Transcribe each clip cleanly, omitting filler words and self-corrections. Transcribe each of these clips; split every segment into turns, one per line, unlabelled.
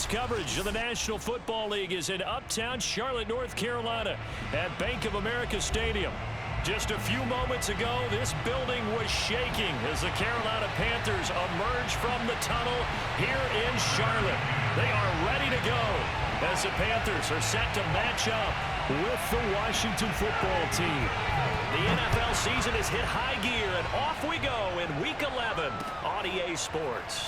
Tonight's coverage of the National Football League is in uptown Charlotte, North Carolina at Bank of America Stadium. Just a few moments ago, this building was shaking as the Carolina Panthers emerge from the tunnel here in Charlotte. They are ready to go as the Panthers are set to match up with the Washington football team. The NFL season has hit high gear, and off we go in Week 11 on EA Sports.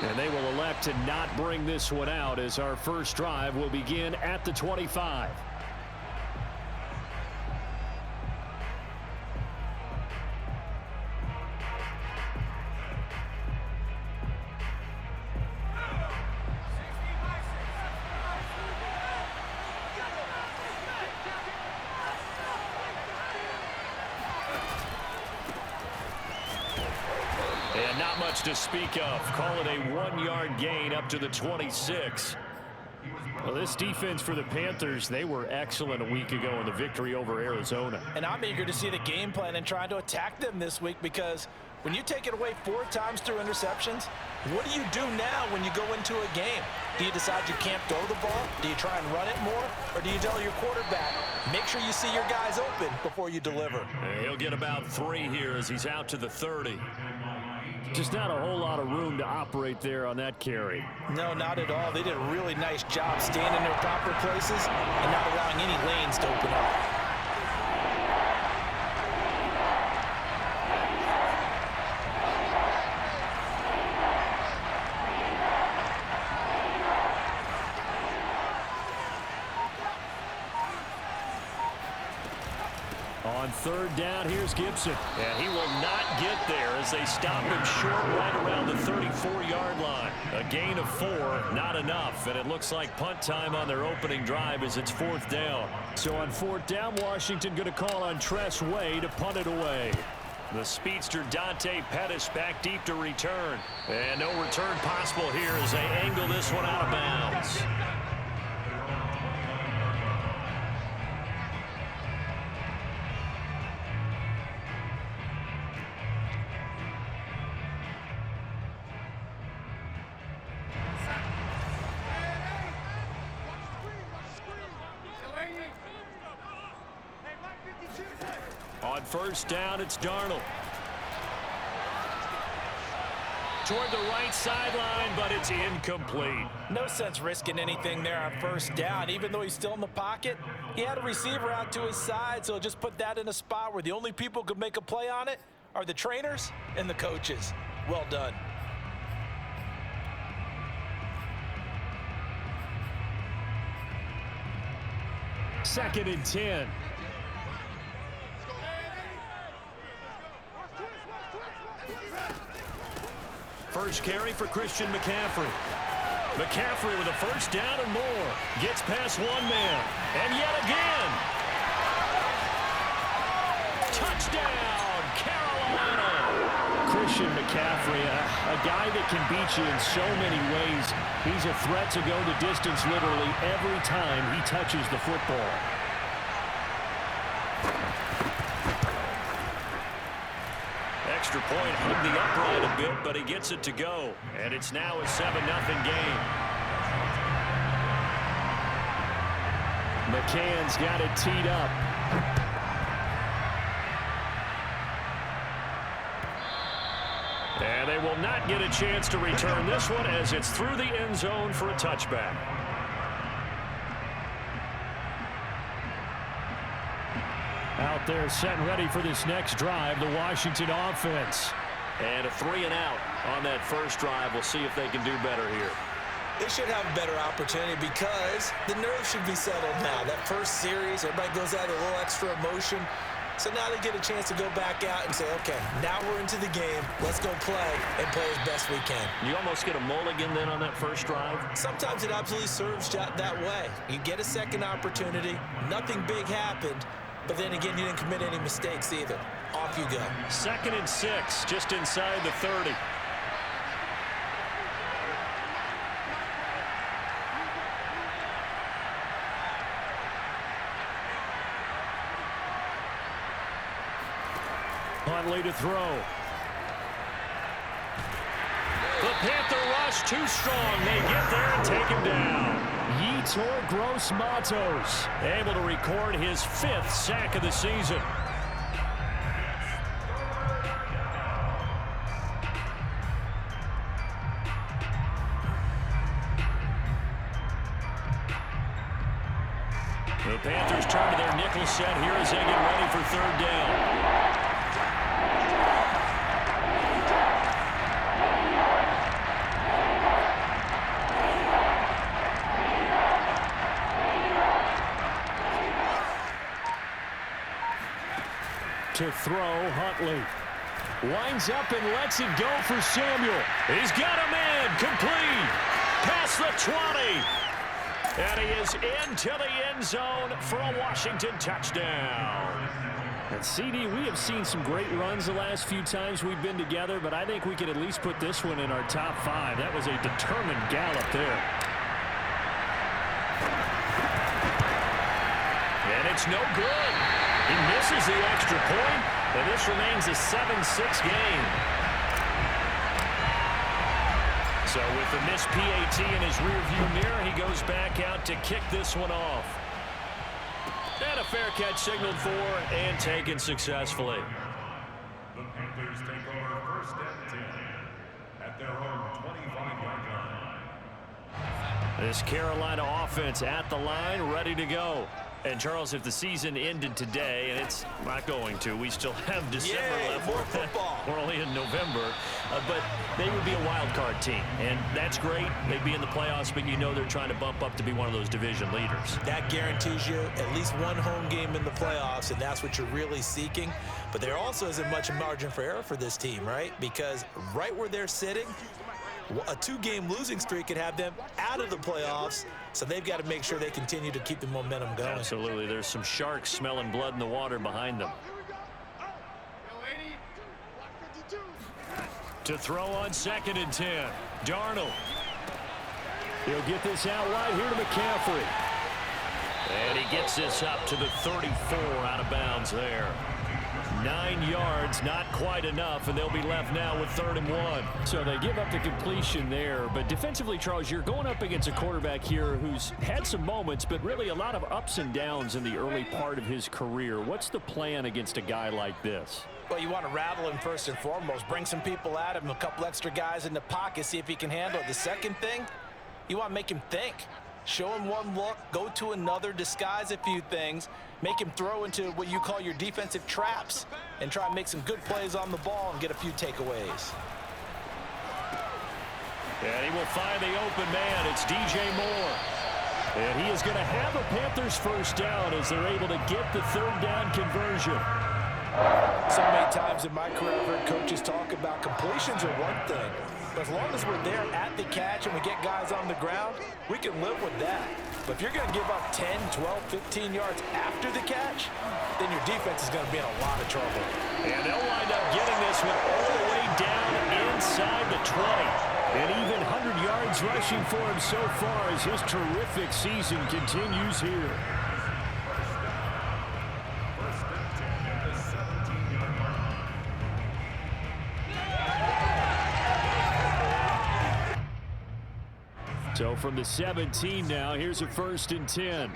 And they will elect to not bring this one out as our first drive will begin at the 25. And not much to speak of. Call it a 1-yard gain up to the 26. Well, this defense for the Panthers, they were excellent a week ago in the victory over Arizona.
And I'm eager to see the game plan and trying to attack them this week, because when you take it away 4 times through interceptions, what do you do now when you go into a game? Do you decide you can't throw the ball? Do you try and run it more? Or do you tell your quarterback, make sure you see your guys open before you deliver?
And he'll get about 3 here as he's out to the 30. Just not a whole lot of room to operate there on that carry.
No, not at all. They did a really nice job staying in their proper places and not allowing any lanes to open up.
On third down, here's Gibson. And he will not get there as they stop him short right around the 34-yard line. A gain of 4, not enough. And it looks like punt time on their opening drive as it's 4th down. So on 4th down, Washington going to call on Tress Way to punt it away. The speedster Dante Pettis back deep to return. And no return possible here as they angle this one out of bounds. On first down, it's Darnold. Toward the right sideline, but it's incomplete.
No sense risking anything there on first down. Even though he's still in the pocket, he had a receiver out to his side, so just put that in a spot where the only people who could make a play on it are the trainers and the coaches. Well done.
Second and 10. First carry for Christian McCaffrey. McCaffrey with a first down and more. Gets past one man. And yet again. Touchdown, Carolina. Christian McCaffrey, a guy that can beat you in so many ways. He's a threat to go the distance literally every time he touches the football. Extra point, hung the upright a bit, but he gets it to go. And it's now a 7-0 game. McCann's got it teed up. And they will not get a chance to return this one as it's through the end zone for a touchback. Out there set and ready for this next drive, the Washington offense. And a 3-and-out on that first drive. We'll see if they can do better here.
They should have a better opportunity because the nerves should be settled now. That first series, everybody goes out with a little extra emotion. So now they get a chance to go back out and say, okay, now we're into the game. Let's go play and play as best we can.
You almost get a mulligan then on that first drive?
Sometimes it absolutely serves that way. You get a second opportunity. Nothing big happened. But then again, you didn't commit any mistakes either. Off you go.
2nd and 6, just inside the 30. Huntley to throw. The Panther rush It's too strong. They get there and take him down. Yetur Gross-Matos able to record his 5th sack of the season. The Panthers turn to their nickel set here as they get ready for 3rd down. To throw, Huntley. Winds up and lets it go for Samuel. He's got a man. Complete. Past the 20. And he is into the end zone for a Washington touchdown.
And CD, we have seen some great runs the last few times we've been together, but I think we can at least put this one in our top 5. That was a determined gallop there.
And it's no good. He misses the extra point, and this remains a 7-6 game. So with the missed PAT in his rearview mirror, he goes back out to kick this one off. And a fair catch signaled for and taken successfully.
The Panthers take over 1st and 10 at their own 25-yard line.
This Carolina offense at the line, ready to go. And, Charles, if the season ended today, and it's not going to, we still have December left.
More football.
We're only in November. But they would be a wild card team. And that's great. They'd be in the playoffs, but you know they're trying to bump up to be one of those division leaders.
That guarantees you at least one home game in the playoffs, and that's what you're really seeking. But there also isn't much margin for error for this team, right? Because right where they're sitting, a 2-game losing streak could have them out of the playoffs, so they've got to make sure they continue to keep the momentum going.
Absolutely. There's some sharks smelling blood in the water behind them. To throw on 2nd and 10. Darnold.
He'll get this out wide here to McCaffrey.
And he gets this up to the 34 out of bounds there. 9 yards, not quite enough, and they'll be left now with 3rd and 1.
So they give up the completion there. But defensively, Charles, you're going up against a quarterback here who's had some moments, but really a lot of ups and downs in the early part of his career. What's the plan against a guy like this?
Well, you want to rattle him first and foremost. Bring some people at him, a couple extra guys in the pocket, see if he can handle it. The second thing, you want to make him think. Show him one look, go to another, disguise a few things, make him throw into what you call your defensive traps, and try and make some good plays on the ball and get a few takeaways.
And he will find the open man. It's DJ Moore. And he is going to have a Panthers 1st down as they're able to get the 3rd down conversion.
So many times in my career, I've heard coaches talk about completions are one thing. But as long as we're there at the catch and we get guys on the ground, we can live with that. But if you're going to give up 10, 12, 15 yards after the catch, then your defense is going to be in a lot of trouble.
And they'll wind up getting this one all the way down inside the 20.
And even 100 yards rushing for him so far as his terrific season continues here. So from the 17 now, here's a 1st and 10.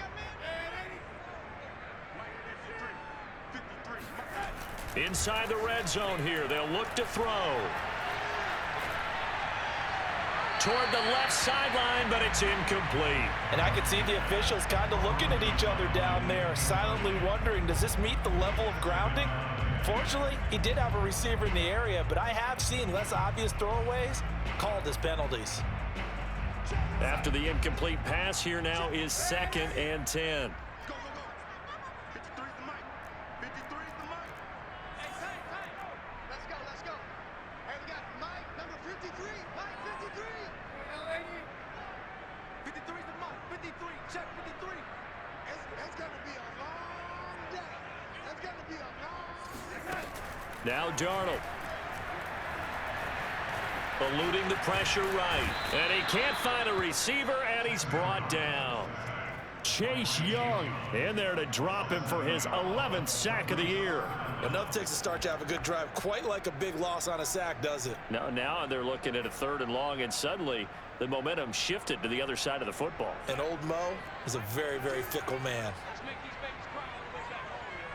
Inside the red zone here, they'll look to throw. Toward the left sideline, but it's incomplete.
And I could see the officials kind of looking at each other down there, silently wondering, does this meet the level of grounding? Fortunately, he did have a receiver in the area, but I have seen less obvious throwaways called as penalties.
After the incomplete pass, here now is 2nd and 10. Now Darnold. Eluding the pressure right. And he can't find a receiver, and he's brought down. Chase Young in there to drop him for his 11th sack of the year.
Enough takes a start to have a good drive. Quite like a big loss on a sack, does it?
Now they're looking at a 3rd and long, and suddenly the momentum shifted to the other side of the football.
And old Mo is a very, very fickle man.
Let's make these babies cry all the way back home here.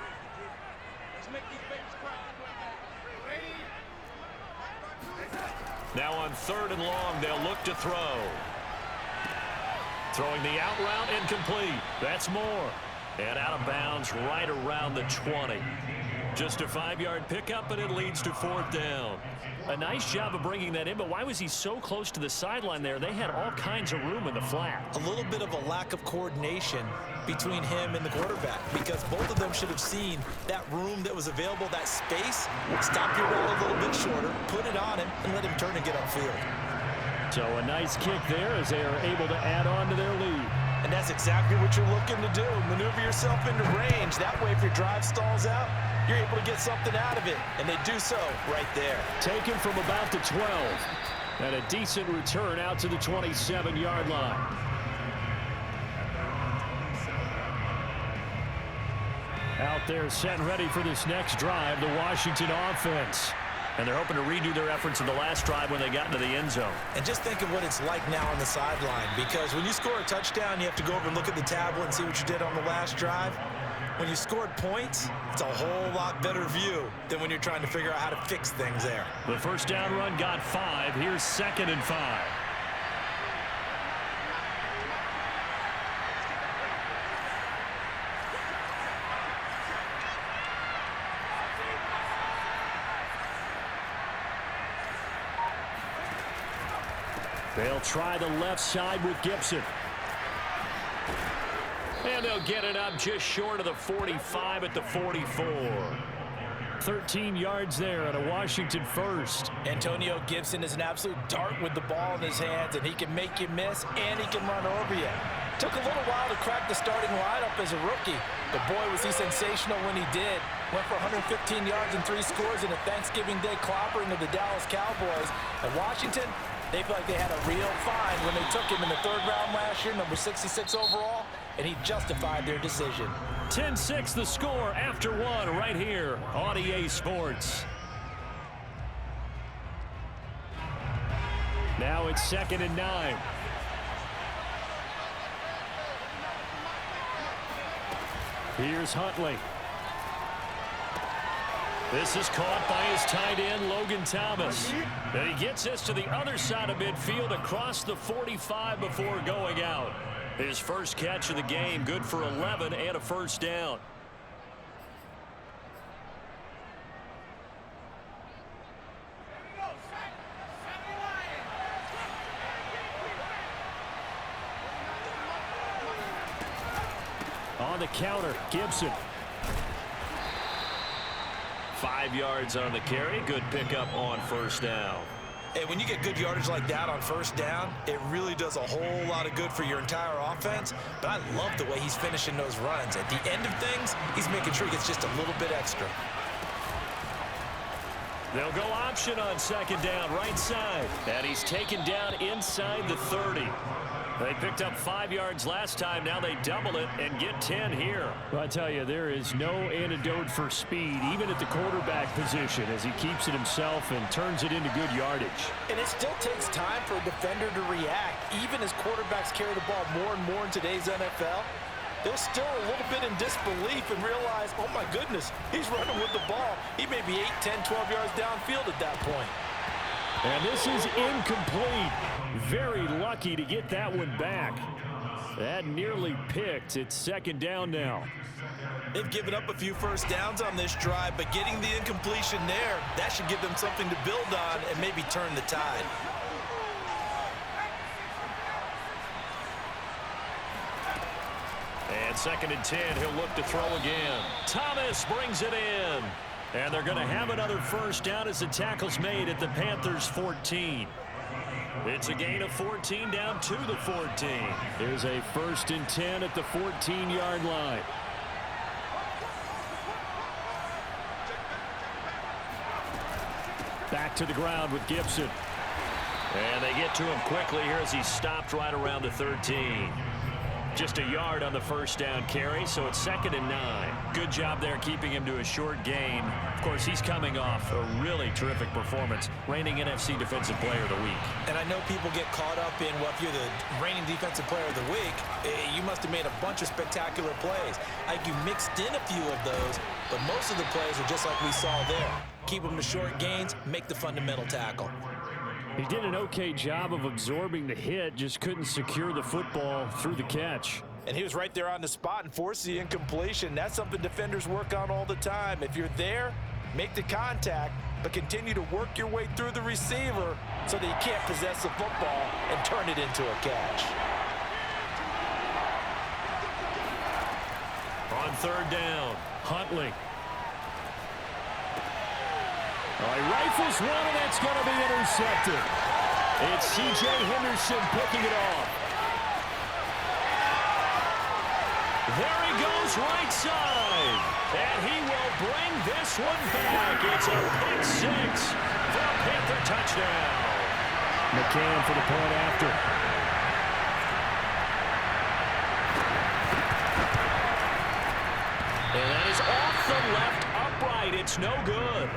Let's make these babies cry all the way back.
Now on 3rd and long, they'll look to throw. Throwing the out route, incomplete. That's Moore. And out of bounds right around the 20. Just a 5-yard pickup, and it leads to 4th down. A nice job of bringing that in, but why was he so close to the sideline there? They had all kinds of room in the flat.
A little bit of a lack of coordination between him and the quarterback, because both of them should have seen that room that was available, that space. Stop your route a little bit shorter, put it on him, and let him turn and get upfield.
So a nice kick there as they are able to add on to their lead.
And that's exactly what you're looking to do. Maneuver yourself into range. That way, if your drive stalls out, you're able to get something out of it. And they do so right there.
Taken from about the 12. And a decent return out to the 27-yard line. Out there set and ready for this next drive, the Washington offense.
And they're hoping to redo their efforts in the last drive when they got into the end zone.
And just think of what it's like now on the sideline, because when you score a touchdown, you have to go over and look at the tablet and see what you did on the last drive. When you scored points, it's a whole lot better view than when you're trying to figure out how to fix things there.
The first down run got 5. Here's 2nd and 5. They'll try the left side with Gibson. And they'll get it up just short of the 45 at the 44.
13 yards there at a Washington first.
Antonio Gibson is an absolute dart with the ball in his hands, and he can make you miss, and he can run over you. Took a little while to crack the starting lineup as a rookie, but boy, was he sensational when he did. Went for 115 yards and 3 scores in a Thanksgiving Day clobbering of the Dallas Cowboys. And Washington, they feel like they had a real find when they took him in the 3rd round last year, number 66 overall, and he justified their decision.
10-6 the score after 1 right here on EA Sports.
Now it's 2nd and 9. Here's Huntley.
This is caught by his tight end, Logan Thomas. And he gets this to the other side of midfield across the 45 before going out. His first catch of the game, good for 11 and a first down.
On the counter, Gibson.
5 yards on the carry. Good pickup on first down.
Hey, when you get good yardage like that on first down, it really does a whole lot of good for your entire offense. But I love the way he's finishing those runs. At the end of things, he's making sure he gets just a little bit extra.
They'll go option on 2nd down, right side. And he's taken down inside the 30. They picked up 5 yards last time. Now they double it and get 10 here.
Well, I tell you, there is no antidote for speed, even at the quarterback position, as he keeps it himself and turns it into good yardage.
And it still takes time for a defender to react. Even as quarterbacks carry the ball more and more in today's NFL, they're still a little bit in disbelief and realize, oh my goodness, he's running with the ball. He may be 8, 10, 12 yards downfield at that point.
And this is incomplete. Very lucky to get that one back. That nearly picked. It's 2nd down now.
They've given up a few first downs on this drive, but getting the incompletion there, that should give them something to build on and maybe turn the tide.
And 2nd and 10, he'll look to throw again. Thomas brings it in. And they're going to have another first down as the tackle's made at the Panthers' 14. It's a gain of 14 down to the 14.
Here's a 1st and 10 at the 14-yard line. Back to the ground with Gibson.
And they get to him quickly here as he stopped right around the 13. Just a yard on the first down carry, so it's 2nd and 9. Good job there keeping him to a short gain. Of course, he's coming off a really terrific performance, reigning NFC Defensive Player of the Week.
And I know people get caught up in, well, if you're the reigning Defensive Player of the Week, you must have made a bunch of spectacular plays. I think you mixed in a few of those, but most of the plays are just like we saw there. Keep them to short gains, make the fundamental tackle.
He did an okay job of absorbing the hit, just couldn't secure the football through the catch.
And he was right there on the spot and forced the incompletion. That's something defenders work on all the time. If you're there, make the contact, but continue to work your way through the receiver so that you can't possess the football and turn it into a catch.
On 3rd down, Huntley.
He rifles one, and that's going to be intercepted.
It's C.J. Henderson picking it off. There he goes right side. And he will bring this one back. It's a pick 6 for a Panther touchdown.
McCann for the point after.
And that is off the left upright. It's no good.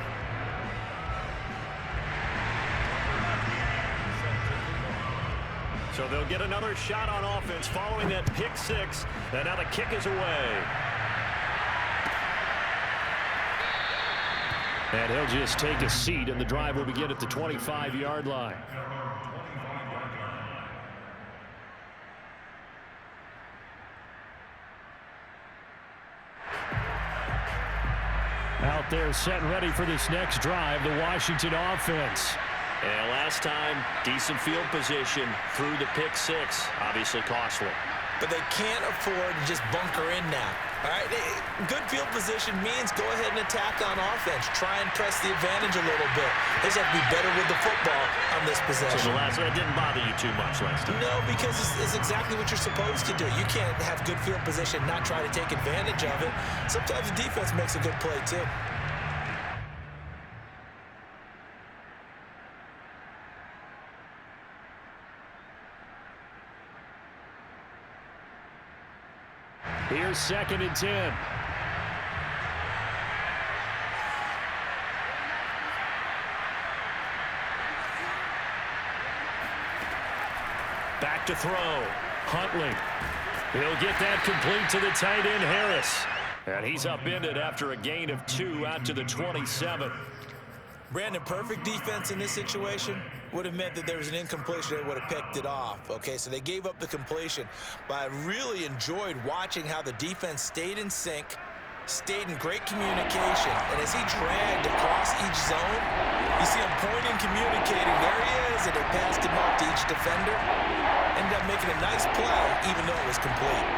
So they'll get another shot on offense following that pick 6. And now the kick is away.
And he'll just take a seat, and the drive will begin at the 25-yard line. Out there set and ready for this next drive, the Washington offense.
And last time, decent field position through the pick 6. Obviously costly.
But they can't afford to just bunker in now. All right, good field position means go ahead and attack on offense. Try and press the advantage a little bit. They just have to be better with the football on this possession.
So that didn't bother you too much last time?
No, because it's exactly what you're supposed to do. You can't have good field position, not try to take advantage of it. Sometimes the defense makes a good play, too.
Here's 2nd and 10.
Back to throw. Huntley. He'll get that complete to the tight end, Harris. And he's upended after a gain of 2 out to the 27.
Brandon, perfect defense in this situation would have meant that there was an incompletion. They would have picked it off. Okay, so they gave up the completion. But I really enjoyed watching how the defense stayed in sync, stayed in great communication. And as he dragged across each zone, you see him pointing, communicating. There he is, and they passed him off to each defender. Ended up making a nice play, even though it was complete.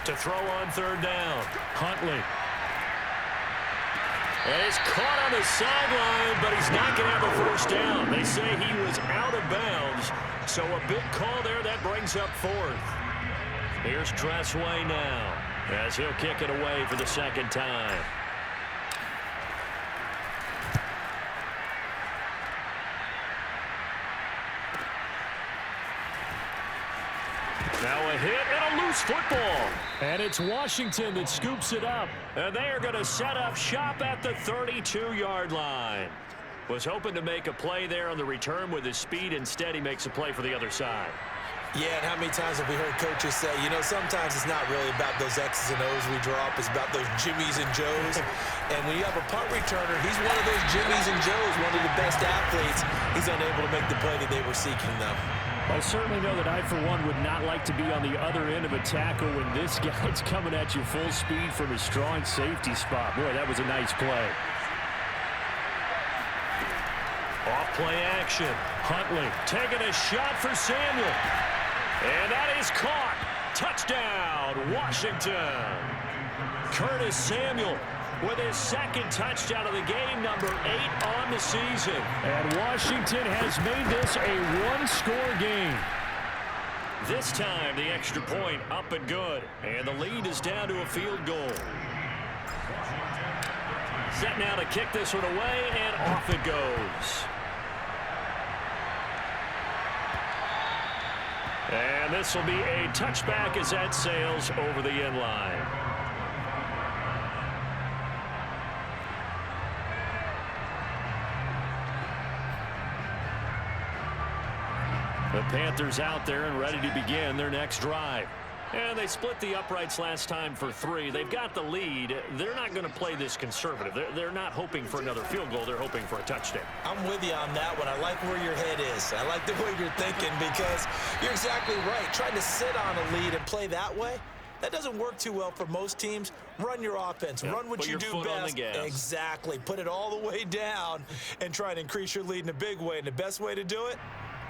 To throw on 3rd down, Huntley. And he's caught on the sideline, but he's not going to have a first down. They say he was out of bounds, so a big call there. That brings up 4th. Here's Tressway now, as he'll kick it away for the 2nd time. Now a hit and a loose football.
And it's Washington that scoops it up.
And they are going to set up shop at the 32-yard line. Was hoping to make a play there on the return with his speed. Instead, he makes a play for the other side.
Yeah, and how many times have we heard coaches say, you know, sometimes it's not really about those X's and O's we draw up. It's about those Jimmies and Joes. And when you have a punt returner, he's one of those Jimmies and Joes, one of the best athletes. He's unable to make the play that they were seeking, though.
I certainly know that I, for one, would not like to be on the other end of a tackle when this guy's coming at you full speed from a strong safety spot. Boy, that was a nice play.
Off play action. Huntley taking a shot for Samuel. And that is caught. Touchdown, Washington. Curtis Samuel with his 2nd touchdown of the game, number 8 on the season.
And Washington has made this a one-score game.
This time, the extra point up and good. And the lead is down to a field goal. Set now to kick this one away, and off it goes. this will be a touchback as that sails over the end line. The Panthers out there and ready to begin their next drive. And they split the uprights last time for 3. They've got the lead. They're not going to play this conservative. They're not hoping for another field goal. They're hoping for a touchdown.
I'm with you on that one. I like where your head is. I like the way you're thinking because you're exactly right. Trying to sit on a lead and play that way, that doesn't work too well for most teams. Run your offense.
Yep.
Run what
Put
you
your
do
foot
best.
on the gas.
Exactly. Put it all the way down and try and increase your lead in a big way. And the best way to do it,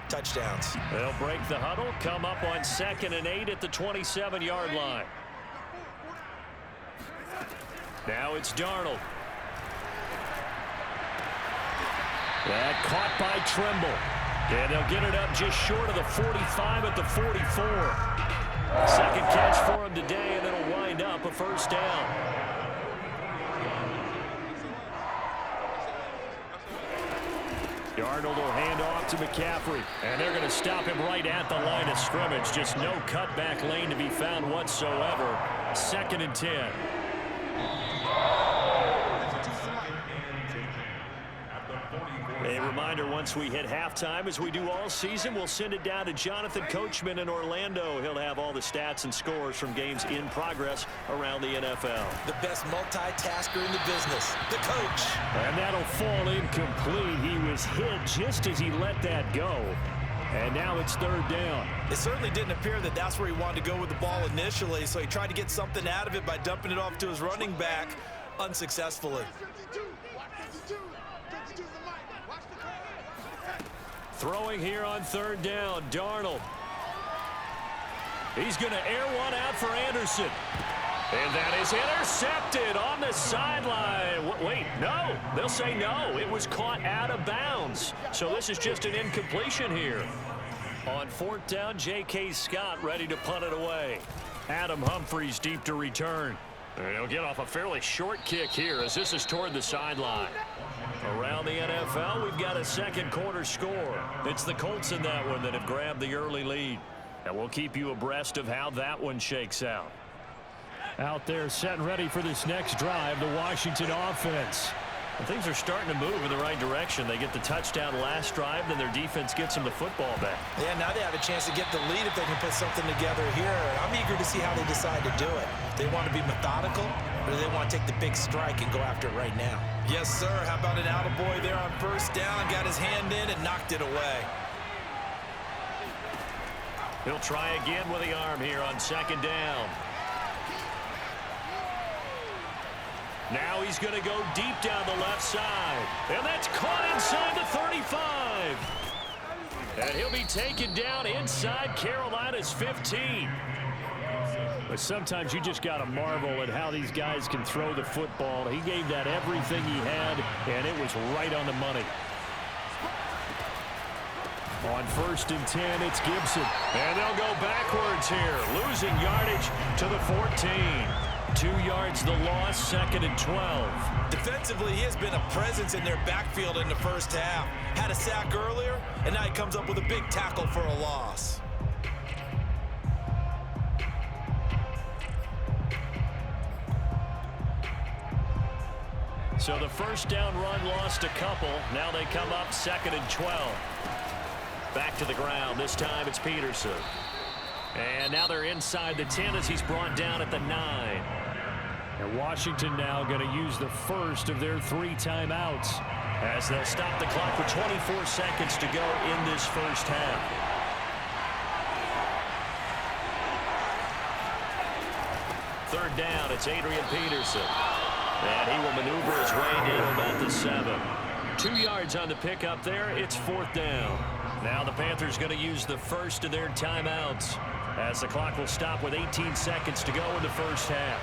touchdowns.
They'll break the huddle, come up on 2nd and 8 at the 27-yard line. Now it's Darnold. That caught by Trimble. And they'll get it up just short of the 45 at the 44. Second catch for him today, and it'll wind up a first down. Darnold will hand off to McCaffrey, and they're going to stop him right at the line of scrimmage. Just no cutback lane to be found whatsoever. 2nd and 10. A reminder, once we hit halftime, as we do all season, we'll send it down to Jonathan Coachman in Orlando. He'll have all the stats and scores from games in progress around the NFL.
The best multitasker in the business, the coach.
And that'll fall incomplete. He was hit just as he let that go. And now it's 3rd down.
It certainly didn't appear that that's where he wanted to go with the ball initially, so he tried to get something out of it by dumping it off to his running back unsuccessfully.
Throwing here on 3rd down, Darnold. He's going to air one out for Anderson. And that is intercepted on the sideline. Wait, no. They'll say no. It was caught out of bounds. So this is just an incompletion here. On 4th down, J.K. Scott ready to punt it away. Adam Humphries deep to return. And he'll get off a fairly short kick here as this is toward the sideline. Around the NFL, we've got a 2nd quarter score. It's the Colts in that one that have grabbed the early lead. And we'll keep you abreast of how that one shakes out. Out there set and ready for this next drive, the Washington offense. And things are starting to move in the right direction. They get the touchdown last drive, then their defense gets them the football back.
Yeah, now they have a chance to get the lead if they can put something together here. I'm eager to see how they decide to do it. They want to be methodical, or do they want to take the big strike and go after it right now? Yes, sir. How about an attaboy there on 1st down? Got his hand in and knocked it away.
He'll try again with the arm here on 2nd down. Now he's going to go deep down the left side. And that's caught inside the 35. And he'll be taken down inside Carolina's 15. But sometimes you just got to marvel at how these guys can throw the football. He gave that everything he had, and it was right on the money. On 1st and 10, it's Gibson. And they'll go backwards here, losing yardage to the 14. 2 yards the loss, 2nd and 12.
Defensively, he has been a presence in their backfield in the 1st half. Had a sack earlier, and now he comes up with a big tackle for a loss.
So the 1st down run lost a couple. Now they come up 2nd and 12. Back to the ground. This time it's Peterson. And now they're inside the 10 as he's brought down at the 9. And Washington now going to use the first of their 3 timeouts as they'll stop the clock with 24 seconds to go in this 1st half. Third down, it's Adrian Peterson. And he will maneuver his way into about the 7. 2 yards on the pickup there. It's 4th down. Now the Panthers going to use the first of their timeouts as the clock will stop with 18 seconds to go in the 1st half.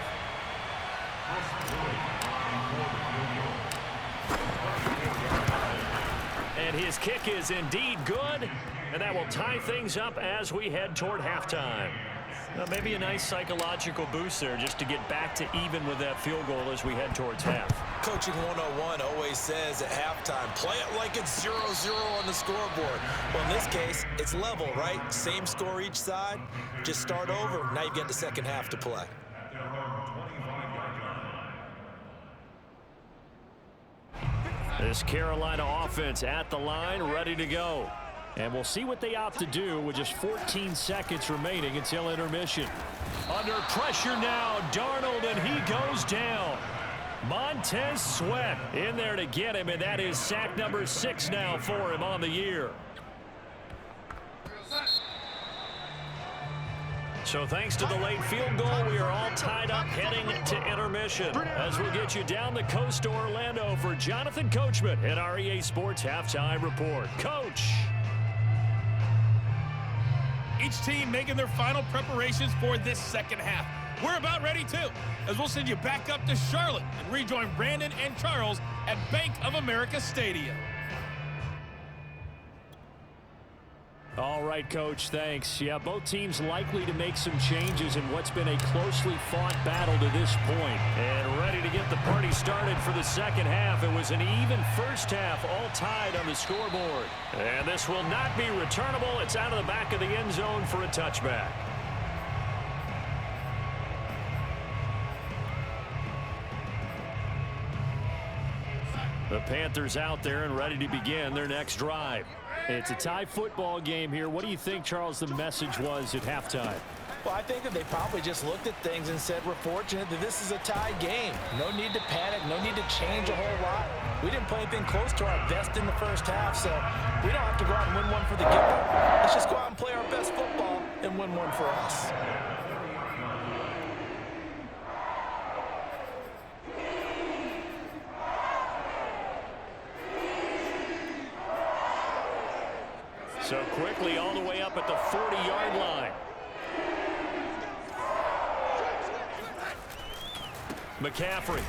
And his kick is indeed good, and that will tie things up as we head toward halftime. Maybe a nice psychological boost there just to get back to even with that field goal as we head towards half.
Coaching 101 always says at halftime, play it like it's 0-0 on the scoreboard. Well, in this case, it's level, right? Same score each side. Just start over. Now you get the second half to play.
This Carolina offense at the line, ready to go. And we'll see what they opt to do with just 14 seconds remaining until intermission. Under pressure now, Darnold, and he goes down. Montez Sweat in there to get him, and that is sack number 6 now for him on the year. So thanks to the late field goal, we are all tied up heading to intermission. As we'll get you down the coast to Orlando for Jonathan Coachman at our EA Sports Halftime Report. Coach.
Each team making their final preparations for this second half. We're about ready, too, as we'll send you back up to Charlotte and rejoin Brandon and Charles at Bank of America Stadium.
All right, Coach, thanks. Yeah, both teams likely to make some changes in what's been a closely fought battle to this point. And ready to get the party started for the second half. It was an even first half, all tied on the scoreboard. And this will not be returnable. It's out of the back of the end zone for a touchback. The Panthers out there and ready to begin their next drive. It's a tie football game here. What do you think, Charles, the message was at halftime?
Well, I think that they probably just looked at things and said, we're fortunate that this is a tie game. No need to panic, no need to change a whole lot. We didn't play anything close to our best in the first half, so we don't have to go out and win one for the giver. Let's just go out and play our best football and win one for us.
So quickly all the way up at the 40-yard line. McCaffrey.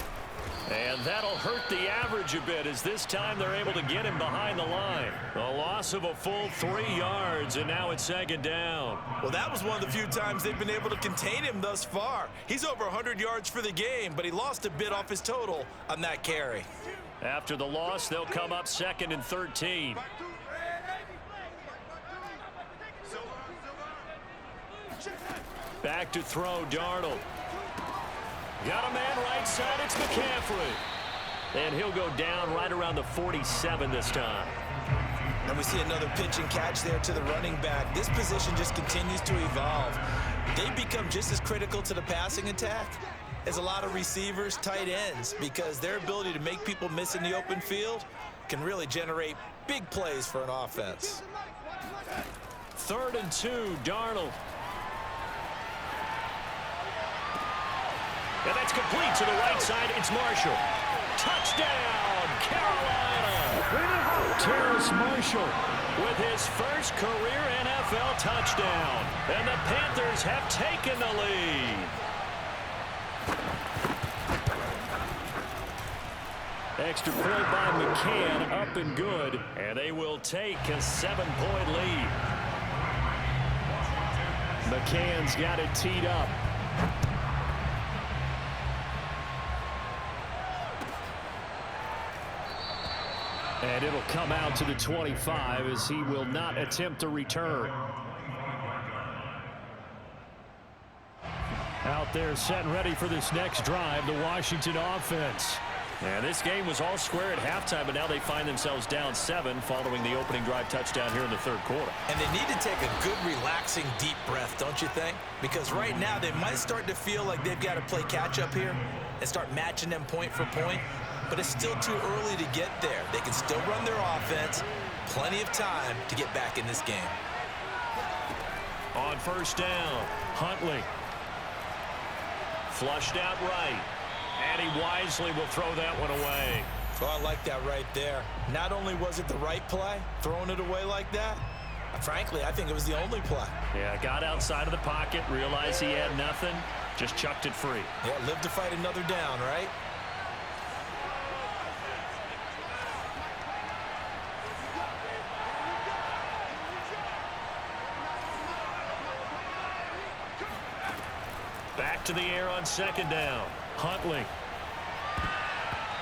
And that'll hurt the average a bit as this time they're able to get him behind the line. A loss of a full 3 yards, and now it's second down.
Well, that was one of the few times they've been able to contain him thus far. He's over 100 yards for the game, but he lost a bit off his total on that carry.
After the loss, they'll come up 2nd and 13. Back to throw, Darnold. Got a man right side, it's McCaffrey. And he'll go down right around the 47 this time.
And we see another pitch and catch there to the running back. This position just continues to evolve. They've become just as critical to the passing attack as a lot of receivers, tight ends, because their ability to make people miss in the open field can really generate big plays for an offense.
3rd and 2, Darnold. And that's complete to the right side. It's Marshall. Touchdown, Carolina. Terrace Marshall with his first career NFL touchdown. And the Panthers have taken the lead. Extra point by McCann, up and good. And they will take a 7-point lead. McCann's got it teed up. And it'll come out to the 25 as he will not attempt to return. Out there set and ready for this next drive, the Washington offense. And this game was all square at halftime, but now they find themselves down 7 following the opening drive touchdown here in the 3rd quarter.
And they need to take a good, relaxing, deep breath, don't you think? Because right now they might start to feel like they've got to play catch-up here and start matching them point for point. But it's still too early to get there. They can still run their offense. Plenty of time to get back in this game.
On 1st down, Huntley. Flushed out right. And he wisely will throw that one away.
Oh, I like that right there. Not only was it the right play, throwing it away like that, frankly, I think it was the only play.
Yeah, got outside of the pocket, realized he had nothing, just chucked it free.
Yeah, live to fight another down, right?
Back to the air on 2nd down. Huntley.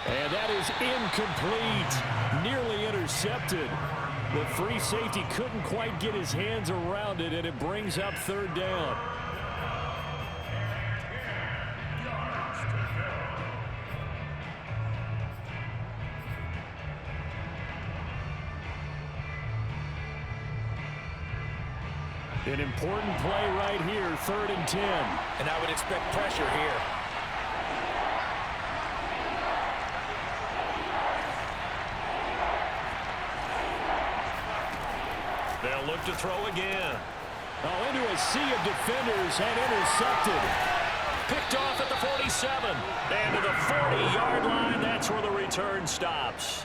And
is incomplete. Nearly intercepted. The free safety couldn't quite get his hands around it, and it brings up third down. An important play right here, 3rd and 10.
And I would expect pressure here.
They'll look to throw again.
Oh, into a sea of defenders and intercepted.
Picked off at the 47. And to the 40-yard line, that's where the return stops.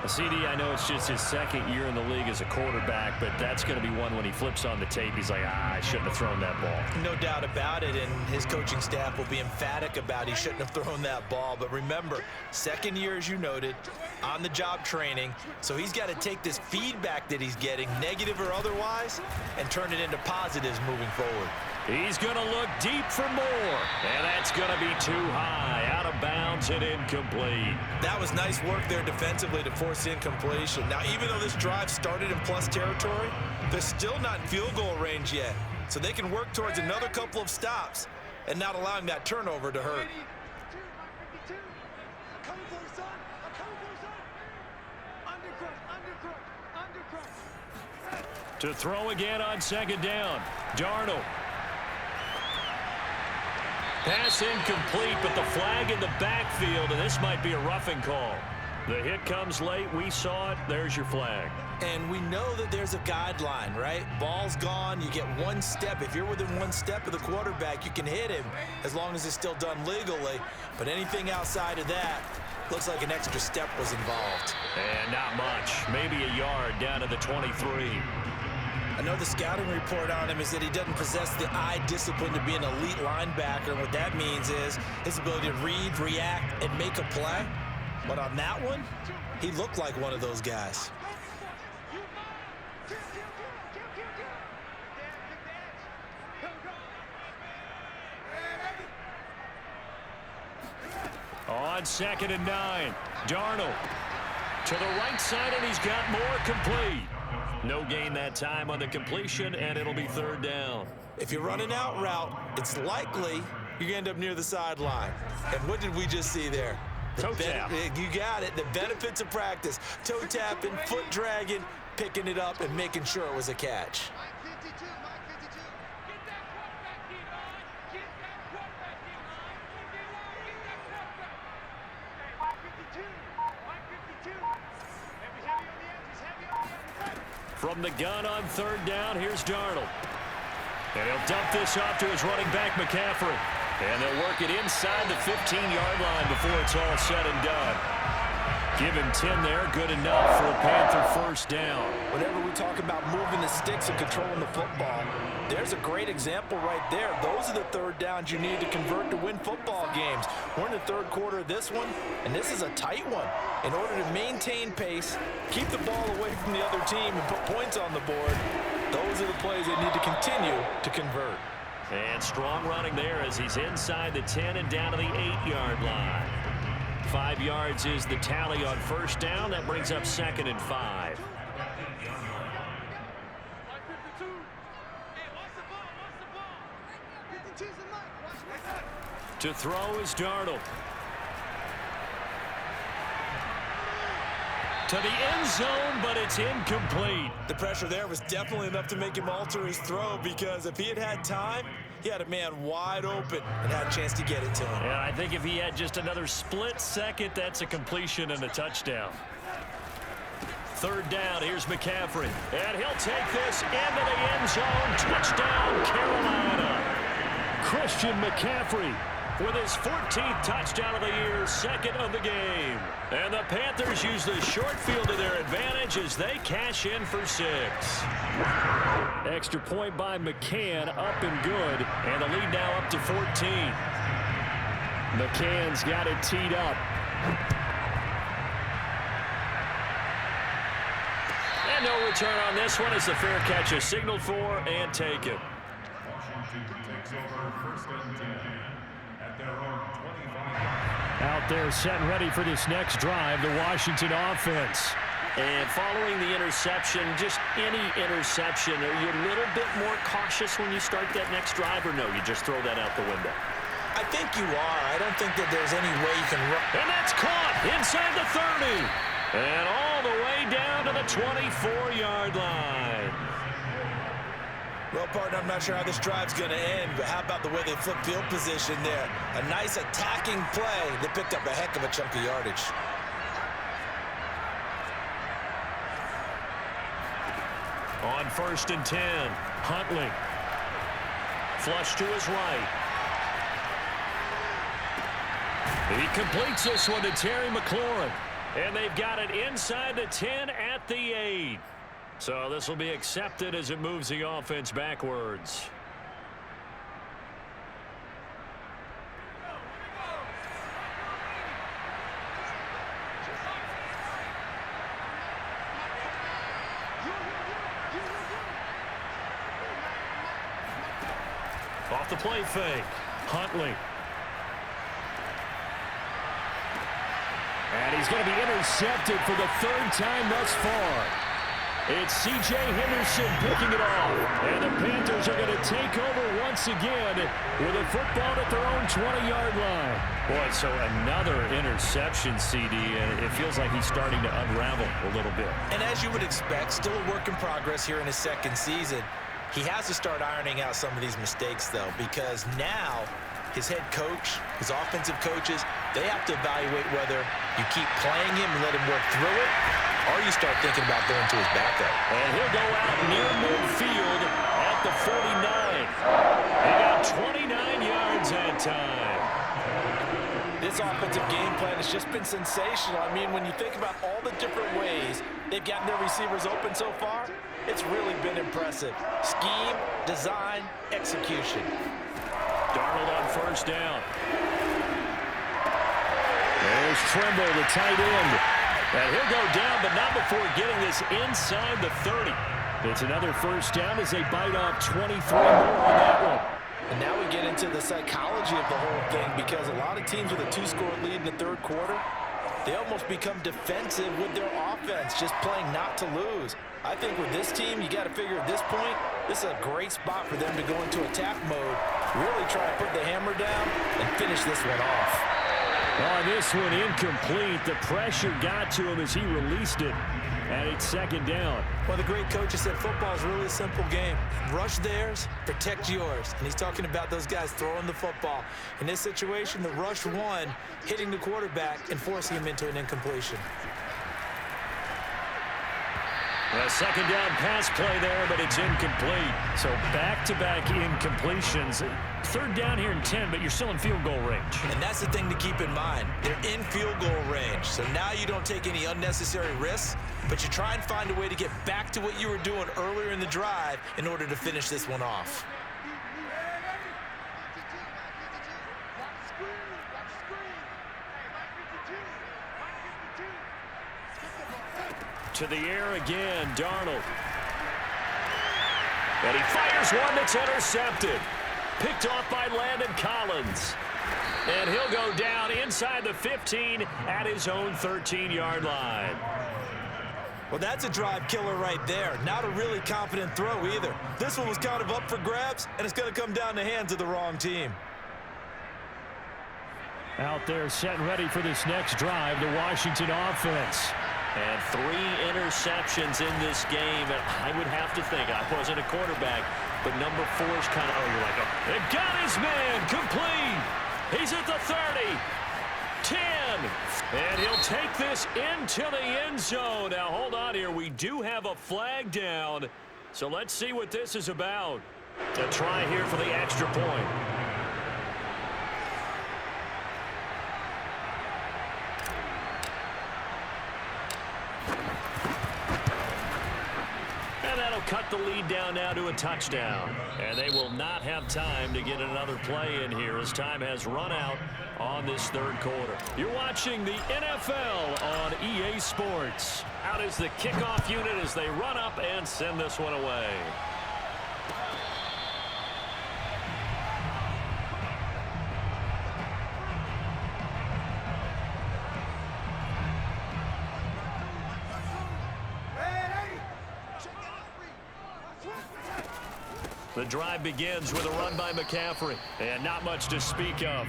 CD, I know it's just his 2nd year in the league as a quarterback, but that's going to be one when he flips on the tape. He's like, I shouldn't have thrown that ball.
No doubt about it, and his coaching staff will be emphatic about he shouldn't have thrown that ball. But remember, 2nd year, as you noted, on-the-job training, so he's got to take this feedback that he's getting, negative or otherwise, and turn it into positives moving forward.
He's going to look deep for more, and that's going to be too high, out of bounds and incomplete.
That was nice work there defensively to force incompletion. Now, even though this drive started in plus territory, they're still not in field goal range yet, so they can work towards another couple of stops and not allowing that turnover to hurt.
To throw again on 2nd down. Darnold. Pass incomplete, but the flag in the backfield, and this might be a roughing call. The hit comes late. We saw it. There's your flag.
And we know that there's a guideline, right? Ball's gone. You get 1 step. If you're within 1 step of the quarterback, you can hit him as long as it's still done legally. But anything outside of that, looks like an extra step was involved.
And not much. Maybe a yard down to the 23.
I know the scouting report on him is that he doesn't possess the eye discipline to be an elite linebacker. And what that means is his ability to read, react, and make a play. But on that one, he looked like one of those guys.
On 2nd and 9, Darnold to the right side, and he's got more complete. No gain that time on the completion, and it'll be 3rd down.
If you're running out route, it's likely you're going to end up near the sideline. And what did we just see there?
Toe tap.
You got it. The benefits of practice. Toe tapping, foot dragging, picking it up, and making sure it was a catch.
From the gun on 3rd down, here's Darnold. And he'll dump this off to his running back, McCaffrey. And they'll work it inside the 15-yard line before it's all said and done. Give him 10 there, good enough for a Panther 1st down.
Whenever we talk about moving the sticks and controlling the football, there's a great example right there. Those are the 3rd downs you need to convert to win football games. We're in the 3rd quarter of this one, and this is a tight one. In order to maintain pace, keep the ball away from the other team, and put points on the board, those are the plays they need to continue to convert.
And strong running there as he's inside the 10 and down to the 8-yard line. 5 yards is the tally on 1st down. That brings up 2nd and 5. To throw is Darnold. To the end zone, but it's incomplete.
The pressure there was definitely enough to make him alter his throw, because if he had had time, he had a man wide open and had a chance to get it to him.
Yeah, I think if he had just another split second, that's a completion and a touchdown. 3rd down, here's McCaffrey. And he'll take this into the end zone. Touchdown, Carolina. Christian McCaffrey with his 14th touchdown of the year, 2nd of the game. And the Panthers use the short field to their advantage as they cash in for 6.
Extra point by McCann, up and good.
And the lead now up to 14.
McCann's got it teed up.
And no return on this one as the fair catch is signaled for and taken.
Washington takes over 1st and 10 at their own 25.
Out there set and ready for this next drive, the Washington offense.
And following the interception, just any interception, are you a little bit more cautious when you start that next drive, or no, you just throw that out the window?
I think you are. I don't think that there's any way you can run.
And that's caught inside the 30. And all the way down to the 24-yard line.
Well, partner, I'm not sure how this drive's going to end, but how about the way they flipped field position there? A nice attacking play that picked up a heck of a chunk of yardage.
On 1st and 10, Huntley. Flush to his right. He completes this one to Terry McLaurin. And they've got it inside the 10 at the 8. So this will be accepted as it moves the offense backwards. Off the play fake, Huntley. And he's going to be intercepted for the 3rd time thus far. It's C.J. Henderson picking it off. And the Panthers are going to take over once again with a football at their own 20-yard line. Boy, so another interception, CD, and it feels like he's starting to unravel a little bit.
And as you would expect, still a work in progress here in his 2nd season. He has to start ironing out some of these mistakes, though, because now his head coach, his offensive coaches, they have to evaluate whether you keep playing him and let him work through it, or you start thinking about going to his backup.
And he'll go out near midfield at the 49. He got 29 yards that time.
This offensive game plan has just been sensational. I mean, when you think about all the different ways they've gotten their receivers open so far, it's really been impressive. Scheme, design, execution.
Darnold on 1st down. There's Trimble, the tight end. And he'll go down, but not before getting this inside the 30. It's another 1st down as they bite off 23 more on that one.
And now we get into the psychology of the whole thing, because a lot of teams with a 2-score lead in the 3rd quarter, they almost become defensive with their offense, just playing not to lose. I think with this team, you got to figure at this point, this is a great spot for them to go into attack mode, really try to put the hammer down and finish this one off.
On this one, incomplete. The pressure got to him as he released it. And it's 2nd down.
Well, the great coach has said football is really a simple game. Rush theirs, protect yours. And he's talking about those guys throwing the football. In this situation, the rush one, hitting the quarterback and forcing him into an incompletion.
A 2nd down pass play there, but it's incomplete. So back-to-back incompletions. 3rd down here and 10, but you're still in field goal range.
And that's the thing to keep in mind. They're in field goal range. So now you don't take any unnecessary risks, but you try and find a way to get back to what you were doing earlier in the drive in order to finish this one off.
To the air again, Darnold. And he fires one that's intercepted. Picked off by Landon Collins. And he'll go down inside the 15 at his own 13-yard line.
Well, that's a drive killer right there. Not a really confident throw either. This one was kind of up for grabs, and it's going to come down the hands of the wrong team.
Out there set and ready for this next drive, the Washington offense. And 3 interceptions in this game. And I would have to think, I wasn't a quarterback, but number 4 is kind of, you're like, oh, they've got his man complete. He's at the 30, 10, and he'll take this into the end zone. Now, hold on here. We do have a flag down, so let's see what this is about. A try here for the extra point. Cut the lead down now to a touchdown. And they will not have time to get another play in here as time has run out on this 3rd quarter. You're watching the NFL on EA Sports. Out is the kickoff unit as they run up and send this one away. The drive begins with a run by McCaffrey, and not much to speak of.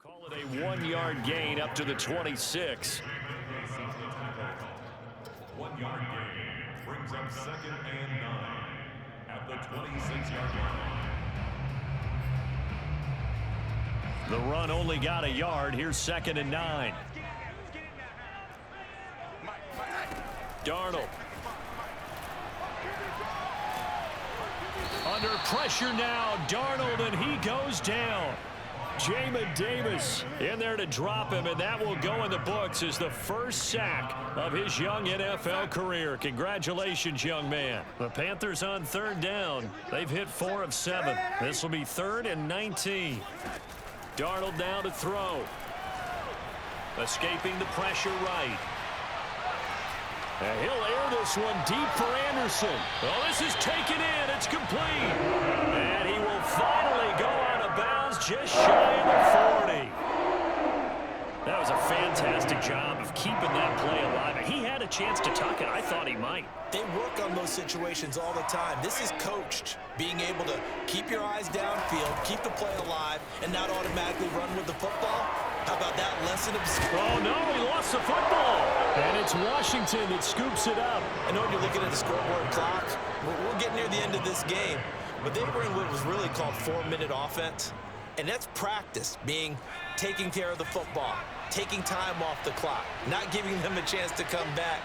Call it a 1-yard gain up to the 26.
1-yard gain brings up 2nd and 9 at the 26-yard line.
The run only got a yard. Here's 2nd and 9. Darnold. Under pressure now, Darnold, and he goes down. Jamin Davis in there to drop him, and that will go in the books as the first sack of his young NFL career. Congratulations, young man. The Panthers on 3rd down. They've hit 4 of 7. This will be 3rd and 19. Darnold now to throw. Escaping the pressure right. And he'll air this one deep for Anderson. Well, this is taken in. It's complete. And he will finally go out of bounds just shy of the 40. That was a fantastic job of keeping that play alive. He had a chance to tuck it. I thought he might.
They work on those situations all the time. This is coached, being able to keep your eyes downfield, keep the play alive, and not automatically run with the football. How about that lesson of...
Oh, no, he lost the football. And it's Washington that scoops it up.
I know you're looking at the scoreboard clock. We're getting near the end of this game. But they were in what was really called 4-minute offense. And that's practice, being taking care of the football, taking time off the clock, not giving them a chance to come back.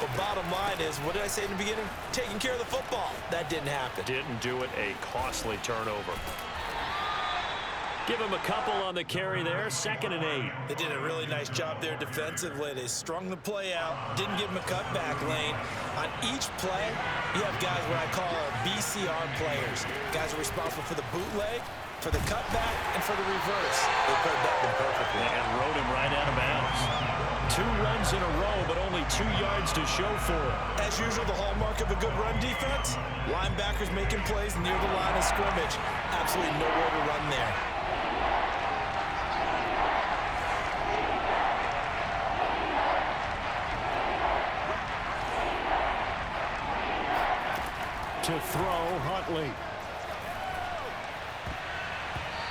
But bottom line is, what did I say in the beginning? Taking care of the football. That didn't happen.
Didn't do it. A costly turnover. Give him a couple on the carry there. 2nd and 8.
They did a really nice job there defensively. They strung the play out, didn't give him a cutback lane. On each play, you have guys what I call our BCR players. Guys are responsible for the bootleg, for the cutback, and for the reverse. They played that one perfectly.
And rode him right out of bounds. 2 runs in a row, but only 2 yards to show for it.
As usual, the hallmark of a good run defense, linebackers making plays near the line of scrimmage. Absolutely nowhere to run there.
To throw, Huntley.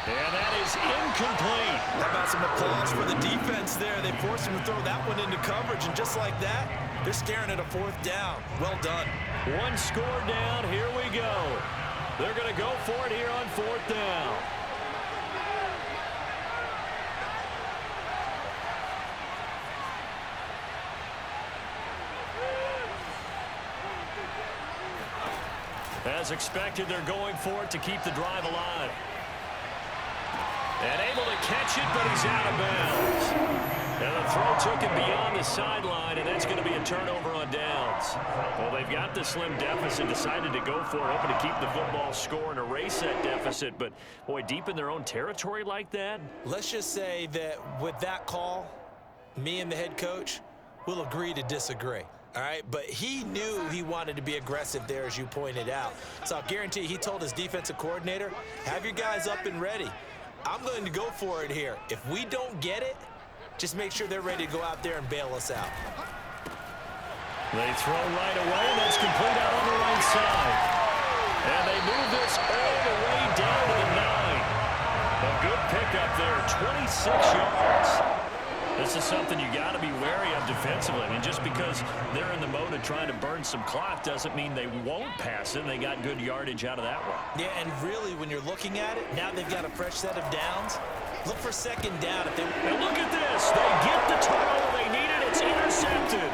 And that is incomplete.
How about some applause for the defense there? They forced him to throw that one into coverage, and just like that, they're staring at a 4th down. Well done.
1 score down. Here we go. They're going to go for it here on 4th down. As expected, they're going for it to keep the drive alive. And able to catch it, but he's out of bounds. And the throw took him beyond the sideline, and that's going to be a turnover on downs. Well, they've got the slim deficit, decided to go for it, hoping to keep the football score and erase that deficit. But, boy, deep in their own territory like that.
Let's just say that with that call, me and the head coach will agree to disagree. All right, but he knew he wanted to be aggressive there, as you pointed out. So I'll guarantee you, he told his defensive coordinator, have your guys up and ready. I'm going to go for it here. If we don't get it, just make sure they're ready to go out there and bail us out.
They throw right away, and that's complete out on the right side. And they move this all the way down to the 9. A good pickup there, 26 yards. This is something you got to be wary of defensively. I mean, just because they're in the mode of trying to burn some clock doesn't mean they won't pass it. And they got good yardage out of that one.
Yeah, and really, when you're looking at it, now they've got a fresh set of downs. Look for 2nd down.
And look at this. They get the turnover they needed. It's intercepted.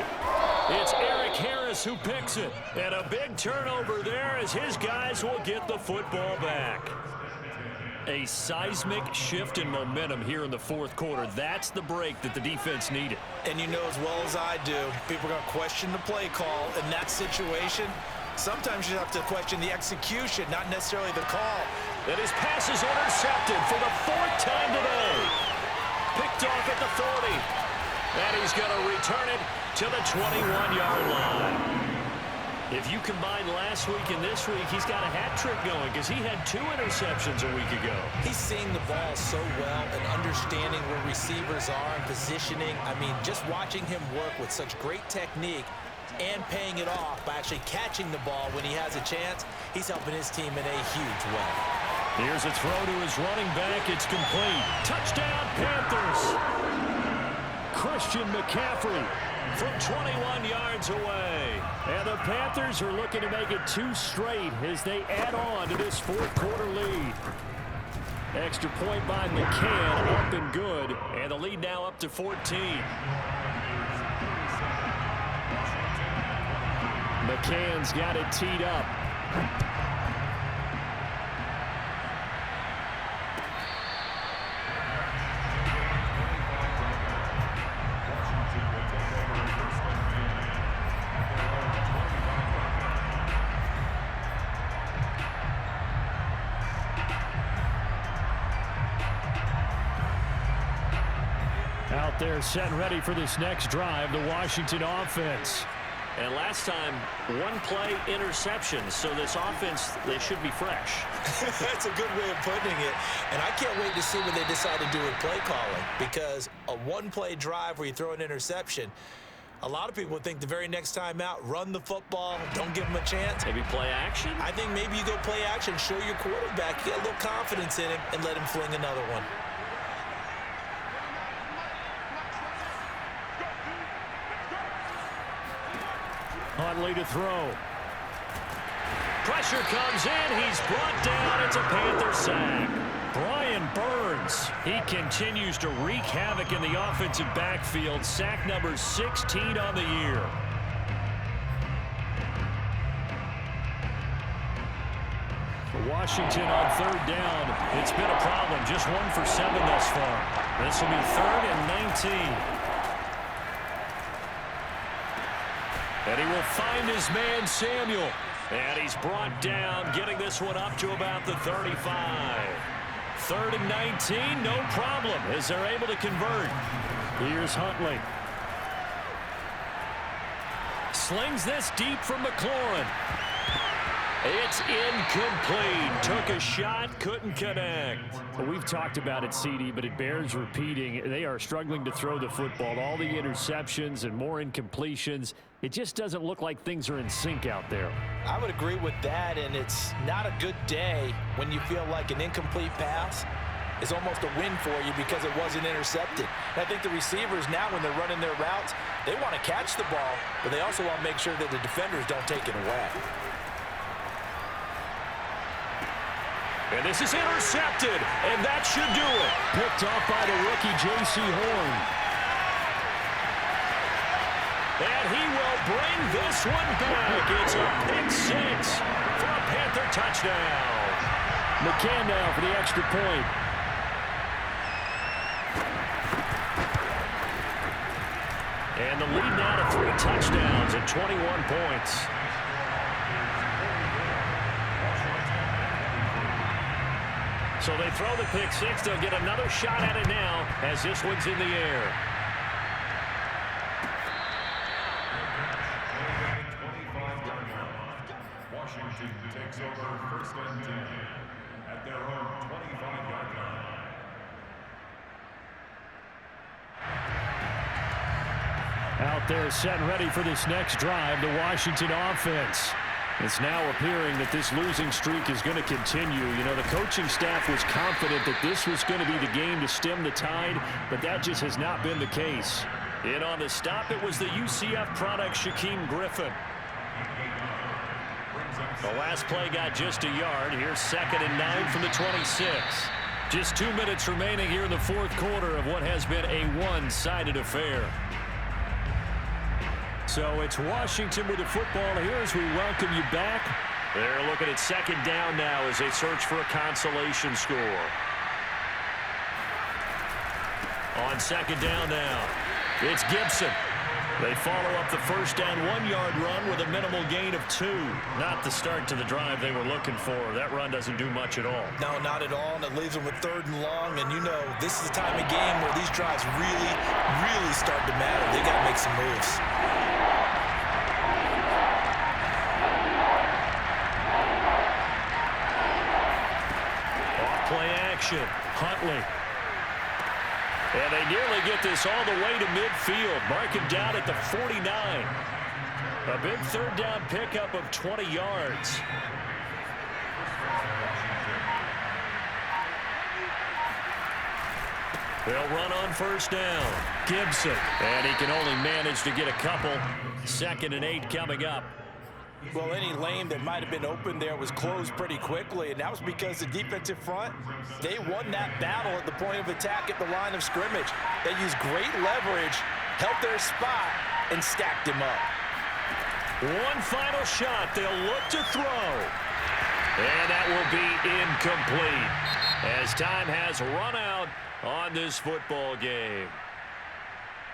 It's Eric Harris Davis who picks it. And a big turnover there as his guys will get the football back. A seismic shift in momentum here in the fourth quarter. That's the break that the defense needed.
And you know as well as I do, people are going to question the play call in that situation. Sometimes you have to question the execution, not necessarily the call.
And his pass is intercepted for the fourth time today. Picked off at the 40. And he's going to return it to the 21-yard line. If you combine last week and this week, he's got a hat trick going because he had 2 interceptions a week ago.
He's seeing the ball so well and understanding where receivers are and positioning. I mean, just watching him work with such great technique and paying it off by actually catching the ball when he has a chance, he's helping his team in a huge way.
Here's a throw to his running back. It's complete. Touchdown, Panthers. Christian McCaffrey from 21 yards away. And the Panthers are looking to make it 2 straight as they add on to this fourth quarter lead. Extra point by McCann, up and good. And the lead now up to 14. McCann's got it teed up. Out there set and ready for this next drive, the Washington offense. And last time, 1 play interception, so this offense, they should be fresh.
That's a good way of putting it. And I can't wait to see what they decide to do with play calling, because a 1-play drive where you throw an interception, a lot of people would think the very next time out, run the football, don't give them a chance.
Maybe play action?
I think maybe you go play action, show your quarterback, get a little confidence in him, and let him fling another one.
Huntley to throw. Pressure comes in. He's brought down. It's a Panther sack. Brian Burns. He continues to wreak havoc in the offensive backfield. Sack number 16 on the year. Washington on 3rd down. It's been a problem. Just 1 for 7 thus far. This will be 3rd and 19. And he will find his man, Samuel. And he's brought down, getting this one up to about the 35. 3rd and 19, no problem, as they're able to convert. Here's Huntley. Slings this deep from McLaurin. It's incomplete. Took a shot, couldn't connect.
Well, we've talked about it, CD, but it bears repeating. They are struggling to throw the football. All the interceptions and more incompletions. It just doesn't look like things are in sync out there.
I would agree with that, and it's not a good day when you feel like an incomplete pass is almost a win for you because it wasn't intercepted. And I think the receivers now, when they're running their routes, they want to catch the ball, but they also want to make sure that the defenders don't take it away.
And this is intercepted, and that should do it.
Picked off by the rookie, J.C. Horn.
And he will bring this one back. It's a pick 6 for a Panther touchdown.
McCann now for the extra point.
And the lead now to 3 touchdowns and 21 points. So they throw the pick 6. They'll get another shot at it now as this one's in the air.
Washington takes over 1st and 10 at their own 25-yard line.
Out there set and ready for this next drive, the Washington offense. It's now appearing that this losing streak is going to continue. You know, the coaching staff was confident that this was going to be the game to stem the tide, but that just has not been the case.
In on the stop, it was the UCF product, Shaquem Griffin. The last play got just a yard. Here's 2nd and 9 from the 26. Just 2 minutes remaining here in the fourth quarter of what has been a one-sided affair. So it's Washington with the football here as we welcome you back. They're looking at second down now as they search for a consolation score. On second down now, it's Gibson. They follow up the first down 1-yard run with a minimal gain of 2. Not the start to the drive they were looking for. That run doesn't do much at all.
No, not at all, and it leaves them with 3rd and long. And you know, this is the time of game where these drives really, really start to matter. They got to make some moves.
Off-play action. Huntley. And they nearly get this all the way to midfield. Mark him down at the 49. A big 3rd down pickup of 20 yards. They'll run on first down. Gibson. And he can only manage to get a couple. 2nd and 8 coming up.
Well, any lane that might have been open there was closed pretty quickly, and that was because the defensive front, they won that battle at the point of attack at the line of scrimmage. They used great leverage, held their spot, and stacked him up.
One final shot. They'll look to throw. And that will be incomplete as time has run out on this football game.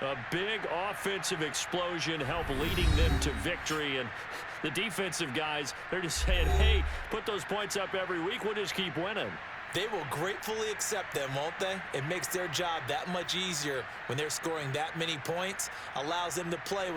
A big offensive explosion helped leading them to victory, and the defensive guys, they're just saying, hey, put those points up every week. We'll just keep winning.
They will gratefully accept them, won't they? It makes their job that much easier when they're scoring that many points, allows them to play with a